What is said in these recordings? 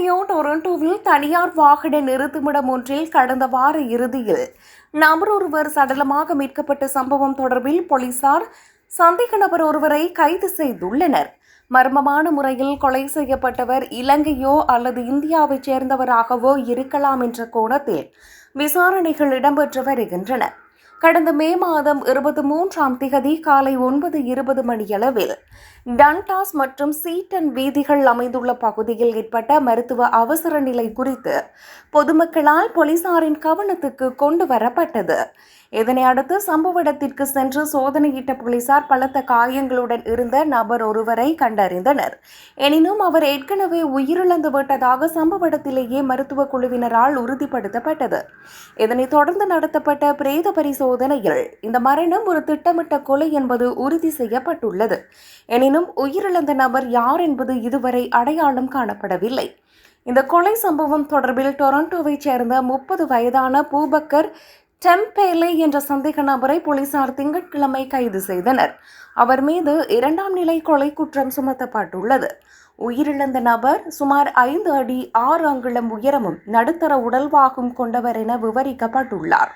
Ontario டொரண்டோவில் தனியார் வாகன நிறுத்துமிடம் ஒன்றில் கடந்த வார இறுதியில் நபர் ஒருவர் சடலமாக மீட்கப்பட்ட சம்பவம் தொடர்பில் போலீசார் சந்தேக நபர் ஒருவரை கைது செய்துள்ளனர். மர்மமான முறையில் கொலை செய்யப்பட்டவர் இலங்கையோ அல்லது இந்தியாவைச் சேர்ந்தவராகவோ இருக்கலாம் என்ற கோணத்தில் விசாரணைகள் இடம்பெற்று வருகின்றன. கடந்த மே மாதம் 23ஆம் திகதி காலை 9:20 மணியளவில் டன்டாஸ் மற்றும் சீட்டன் வீதிகள் அமைந்துள்ள பகுதியில் ஏற்பட்ட மருத்துவ அவசர நிலை குறித்து பொதுமக்களால் போலீசாரின் கவனத்துக்கு கொண்டு வரப்பட்டது. இதனை அடுத்து சம்பவ இடத்திற்கு சென்று சோதனையிட்ட போலீசார் பலத்த காயங்களுடன் இருந்த நபர் ஒருவரை கண்டறிந்தனர். எனினும் அவர் ஏற்கனவே உயிரிழந்து விட்டதாக சம்பவ இடத்திலேயே மருத்துவ குழுவினரால் உறுதிப்படுத்தப்பட்டது. இதனைத் தொடர்ந்து நடத்தப்பட்ட பிரேத பரிசோதனையில் இந்த மரணம் ஒரு திட்டமிட்ட கொலை என்பது உறுதி செய்யப்பட்டுள்ளது. எனினும் உயிரிழந்த நபர் யார் என்பது இதுவரை அடையாளம் காணப்படவில்லை. இந்த கொலை சம்பவம் தொடர்பில் டொரண்டோவைச் சேர்ந்த 30 வயதான பூபக்கர் டெம்பேலே என்ற சந்தேக நபரை போலீசார் திங்கட்கிழமை கைது செய்தனர். அவர் மீது 2ஆம் நிலை கொலை குற்றம் சுமத்தப்பட்டுள்ளது. உயிரிழந்த நபர் சுமார் 5 அடி 6 அங்குலம் உயரமும் நடுத்தர உடல்வாகும் கொண்டவர் என விவரிக்கப்பட்டுள்ளார்.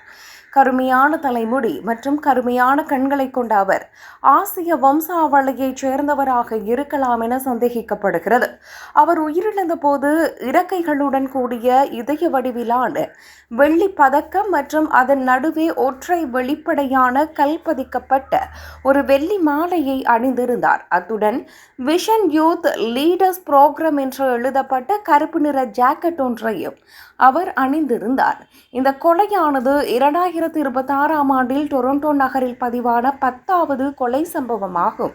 கருமையான தலைமுடி மற்றும் கருமையான கண்களை கொண்ட அவர் ஆசிய வம்சாவளியைச் சேர்ந்தவராக இருக்கலாம் என சந்தேகிக்கப்படுகிறது. அவர் உயிரிழந்த போது இறக்கைகளுடன் கூடிய இதய வடிவிலான வெள்ளி பதக்கம் மற்றும் அதன் நடுவே ஒற்றை வெளிப்படையான கல்பதிக்கப்பட்ட ஒரு வெள்ளி மாலையை அணிந்திருந்தார். அத்துடன் விஷன் யூத் லீடர்ஸ் புரோகிராம் என்று எழுதப்பட்ட கருப்பு நிற ஜாக்கெட் ஒன்றையும் அவர் அணிந்திருந்தார். இந்த கொலையானது 2026ஆம் ஆண்டில் டொரண்டோ நகரில் பதிவான 10வது கொலை சம்பவமாகும்.